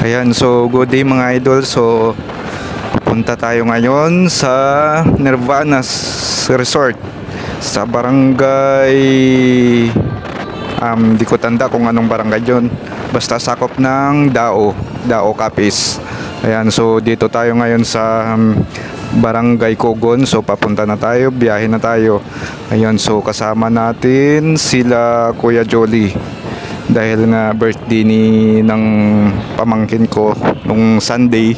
Ayan, so good day mga idol. So pupunta tayo ngayon sa Nirvana's Resort sa barangay, di ko tanda kung anong barangay yun, basta sakop ng Dao Capiz. Ayan, so dito tayo ngayon sa barangay Cogon. So papunta na tayo, biyahe na tayo. Ayan, so kasama natin sila Kuya Jolly dahil nga birthday ng pamangkin ko nung Sunday.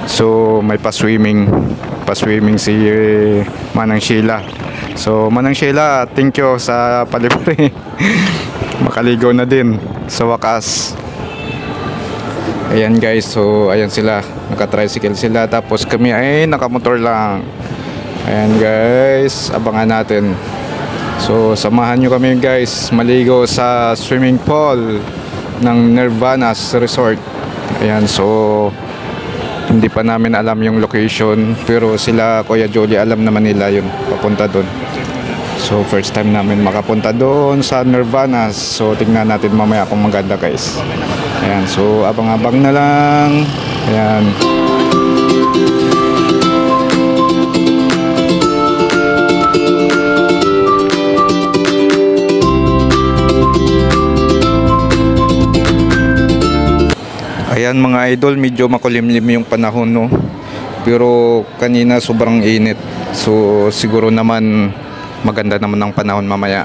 So may pa-swimming si Manang Sheila. So Manang Sheila, thank you sa palibre. Makaligo na din sa wakas. Ayan guys, so ayan sila, naka-tricycle sila, tapos kami ay nakamotor lang. Ayan guys, abangan natin. So samahan nyo kami guys maligo sa swimming pool ng Nirvana's Resort. Ayan, so hindi pa namin alam yung location, pero sila Kuya Jolly alam naman nila yun, papunta doon. So first time namin makapunta doon sa Nirvana's. So tingnan natin mamaya kung maganda guys. Ayan, so abang-abang na lang. Ayan. Ayan mga idol, medyo makulimlim yung panahon, no? Pero kanina sobrang init. So siguro naman maganda naman ang panahon mamaya.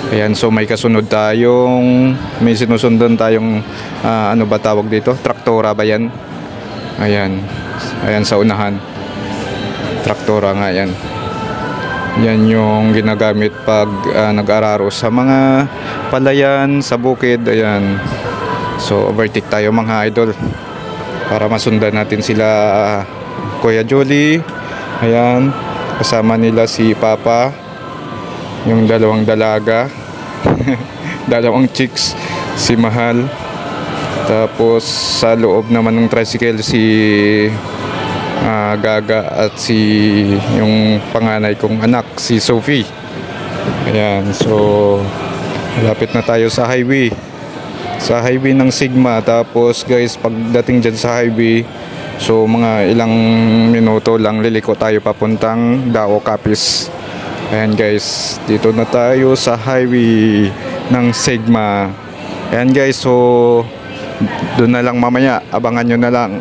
Ayan, so may sinusundan tayong ano ba tawag dito? Traktora ba yan? Ayan. Ayan sa unahan. Traktora nga yan. Yan yung ginagamit pag nag-araro sa mga palayan, sa bukid. Ayan. So overtake tayo mga idol para masundan natin sila Kuya Jolly. Ayan, kasama nila si Papa, yung dalawang dalaga. Dalawang chicks, si Mahal. Tapos sa loob naman ng tricycle si Gaga at si yung panganay kong anak, si Sophie. Ayan, so malapit na tayo sa highway ng Sigma. Tapos guys, pagdating dyan sa highway, so mga ilang minuto lang liliko tayo papuntang Dao Capiz. Ayan guys, dito na tayo sa highway ng Sigma. Ayan guys, so doon na lang mamaya, abangan nyo na lang,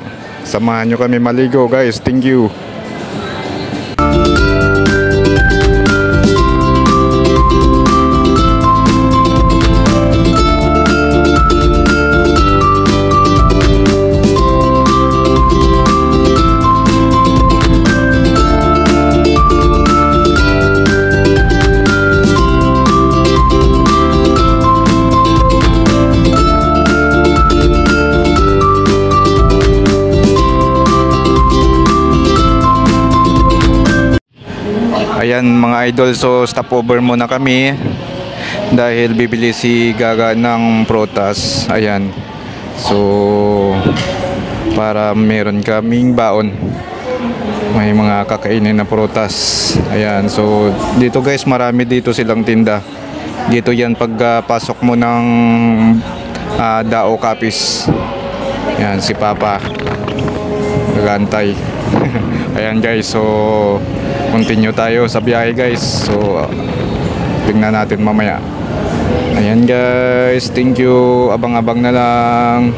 samahan nyo kami maligo guys. Thank you. Ayan mga idol, so stopover muna kami dahil bibili si Gaga ng prutas. Ayan, so para meron kaming baon, may mga kakainin na prutas. Ayan, so dito guys, marami dito silang tinda. Dito yan pagpasok mo ng Dao Capiz. Ayan, si Papa nagantay. Ayan guys, so continue tayo sa biyahe guys. So tingnan natin mamaya. Ayan guys, thank you. Abang-abang na lang.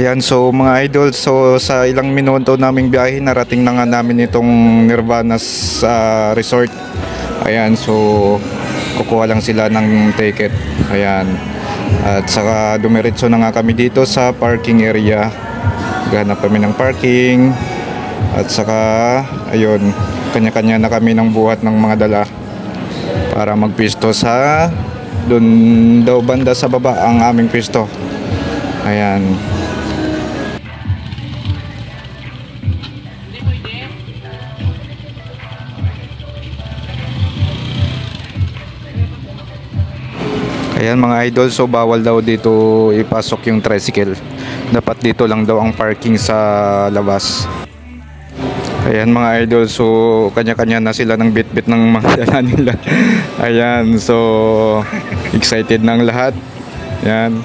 Ayan, so mga idol, so sa ilang minuto naming biyahe, narating na nga namin itong Nirvana's resort. Ayan, so kukuha lang sila ng ticket. Ayan. At saka dumiretso na nga kami dito sa parking area. Ganap kami ng parking. At saka, ayun, kanya-kanya na kami ng buhat ng mga dala para magpisto sa dun daw banda sa baba ang aming pisto. Ayan. Ayan mga idol, so bawal daw dito ipasok yung tricycle. Dapat dito lang daw ang parking sa labas. Ayan mga idol, so kanya-kanya na sila ng bit-bit ng mga dala nila. Ayan, so excited ng lahat. Ayan.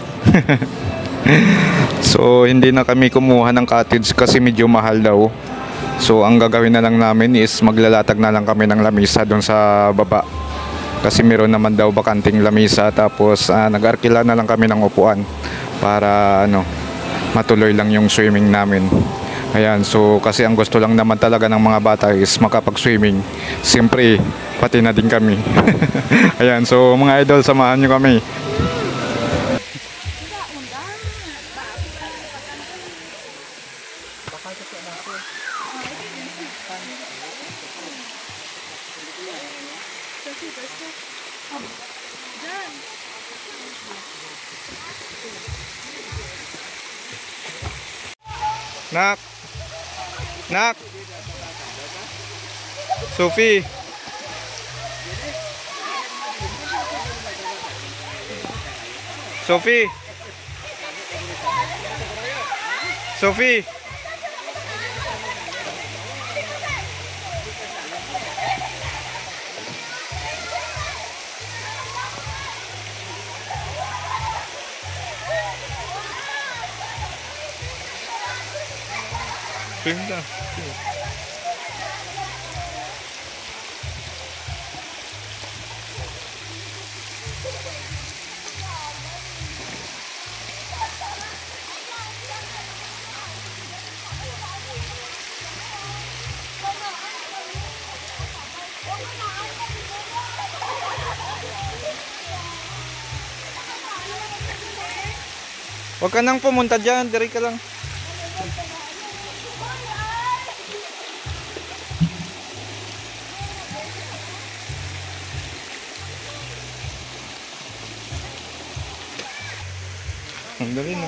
So hindi na kami kumuha ng cottage kasi medyo mahal daw. So ang gagawin na lang namin is maglalatag na lang kami ng lamisa doon sa baba. Kasi meron naman daw bakanting lamisa, tapos nag-arkila na lang kami ng upuan para matuloy lang yung swimming namin. Ayan, so kasi ang gusto lang naman talaga ng mga bata is makapag-swimming. Siyempre, pati na din kami. Ayan, so mga idol, samahan nyo kami. Nak, nak, Sophie, Sophie, Sophie. Ganda. Huwag ka nang pumunta dyan, diri ka lang. Ang dali na.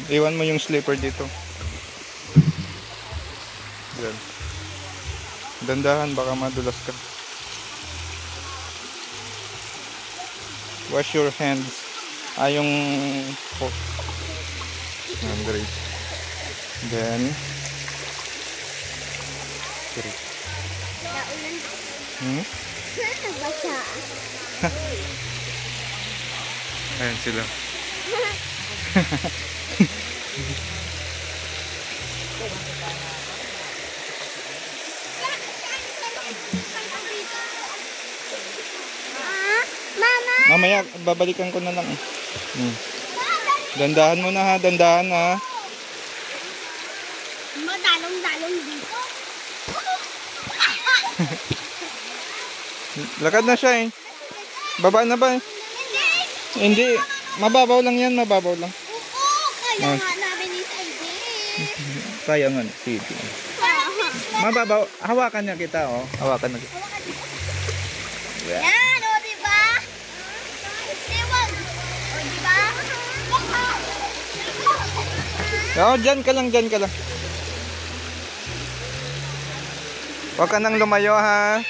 Iwan mo yung slipper dito. Yan. Dandahan, baka madulas ka. Wash your hands. Yung fork. Great. Then great. Ayan sila. Mamaya babalikan ko na lang. Dandahan mo na ha, dandahan ha. Madalong-dalong dito. Lakad na siya eh. Baba na ba eh? Hindi. Mababaw lang yan, mababaw lang. Oo, kaya nga namin ni Sandy. Kaya nga, sige. Mababaw, hawakan niya kita oh. Hawakan na kita. Yan, o diba? Iwan. O diba? Oo, dyan ka lang, dyan ka lang. Huwag ka nang lumayo ha.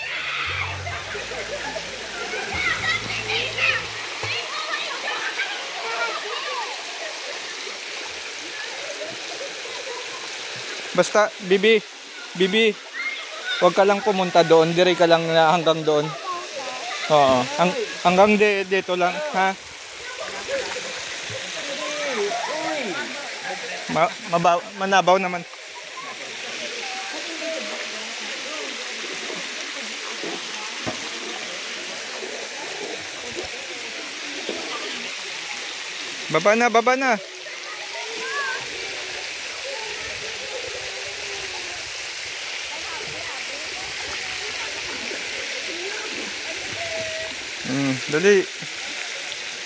Basta, Bibi, huwag ka lang pumunta doon, dire ka lang na hanggang doon. Oo, hanggang dito lang, ha? Manabaw naman. Baba na, baba na. Dali.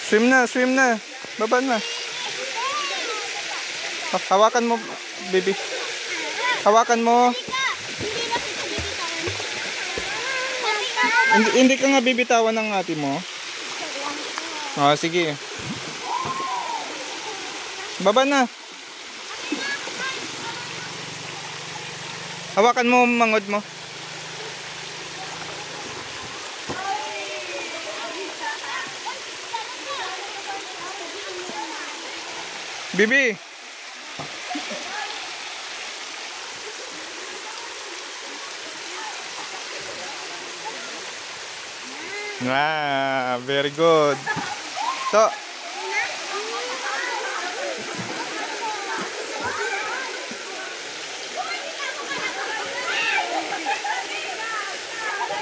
Swim na, swim na. Baba na. Hawakan mo, baby. Hawakan mo. Hindi ka nga bibitawan ng ate mo. Sige. Baba na. Hawakan mo mangod mo. Bibi. Very good. So,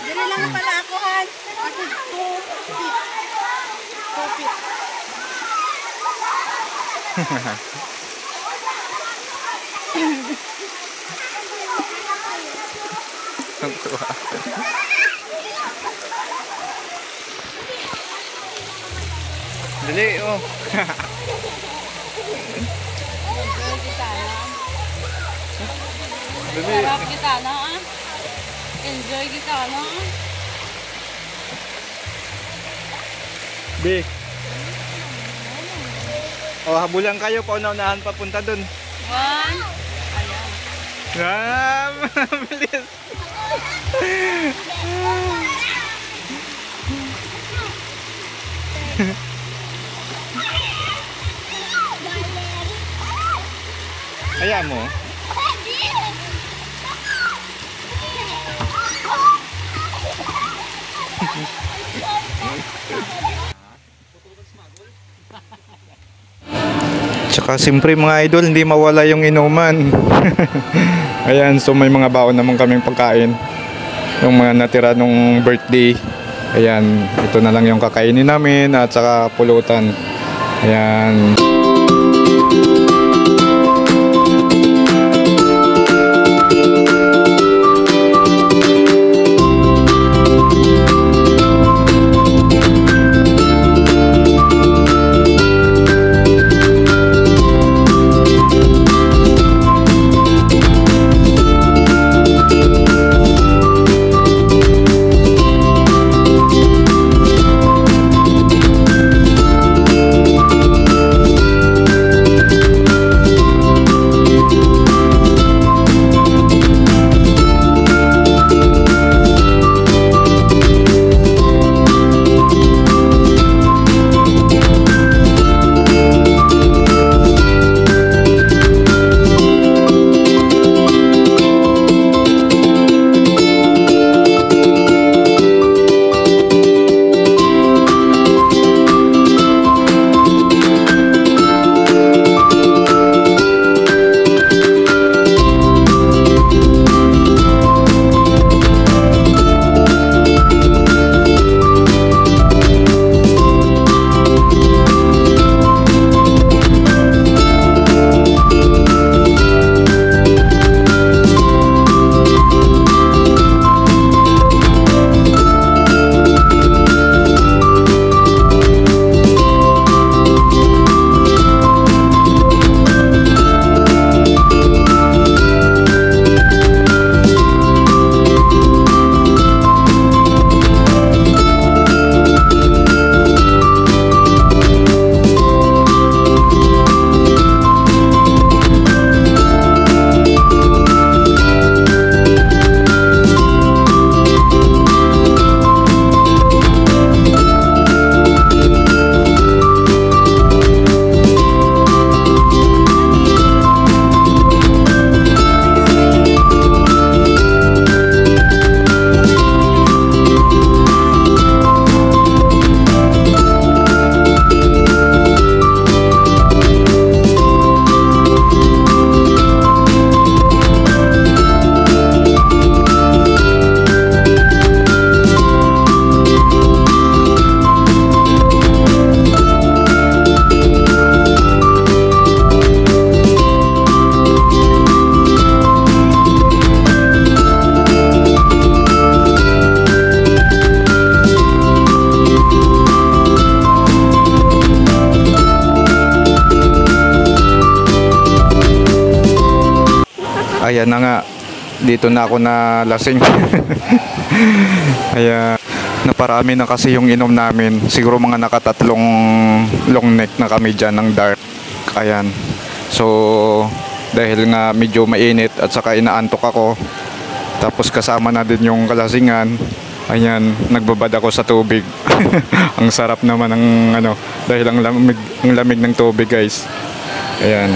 Dili lang pala ako, Han. Ako, 2 feet. ang tuwa. Dali, oh. Dali. Sarap kita na ah. Enjoy kita na ah. Bi. Habulan kayo, pauna-unahan papunta dun. 1. Ayan. Bilis. Ayan mo. Tsaka siyempre mga idol, hindi mawala yung inuman. Ayan, so may mga baon naman kaming pagkain. Yung mga natira nung birthday. Ayan, ito na lang yung kakainin namin at saka pulutan. Ayan. Ayan na nga, dito na ako nalasing. Ayan, naparami na kasi yung inom namin. Siguro mga nakatatlong long neck na kami dyan ng dark. Ayan, so dahil nga medyo mainit at saka inaantok ako, tapos kasama na din yung kalasingan. Ayan, nagbabad ako sa tubig. Ang sarap naman ng ano, dahil ang lamig ng tubig, guys. Ayan.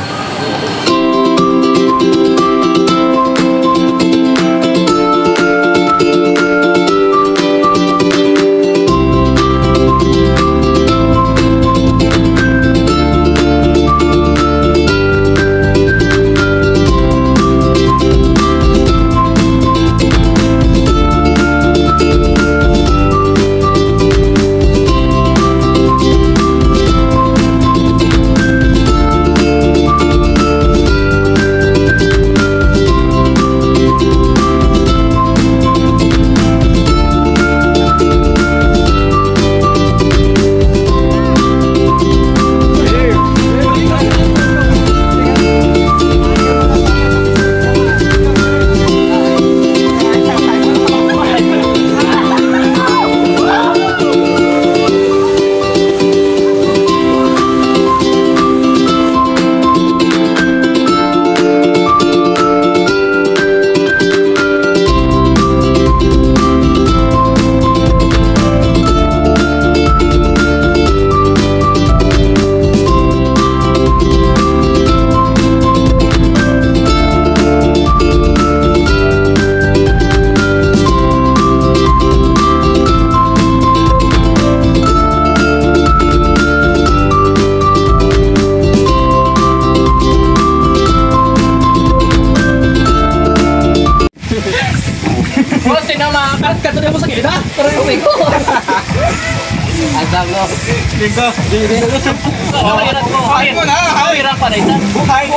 Kain mo na! Kain pa na isa!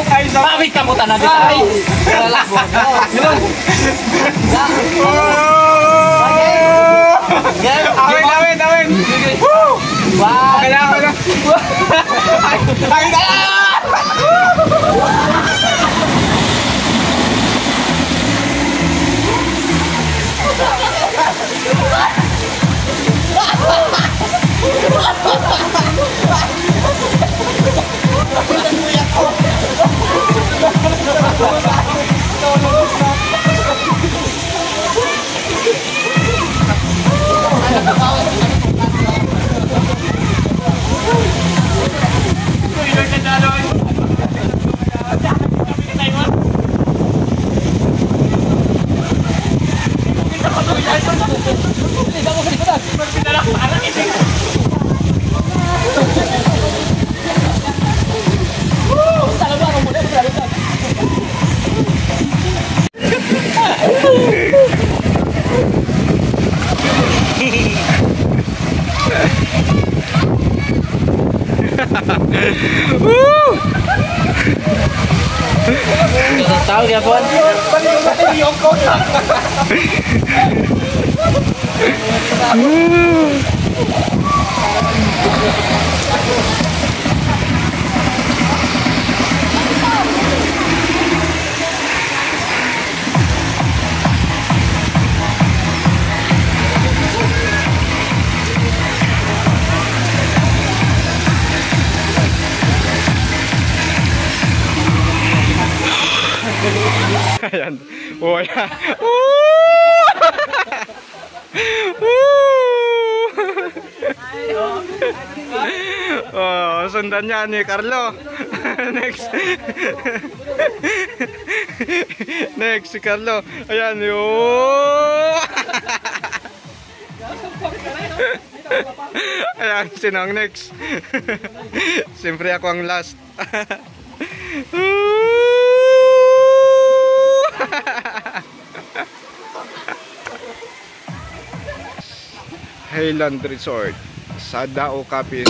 Kain sa... Pamit ka mo tanan dito! Ay! Lalakbo! Awin! Awin! Woo! Okay na! Kain na! Tahu ya Bon? Ayan. Oh, ayan. Oh, sundan niya ni Carlo. Next. Next si Carlo. Ayan. Ayan, sino ang next? Siyempre ako ang last. Highland Resort sa Dao Capiz.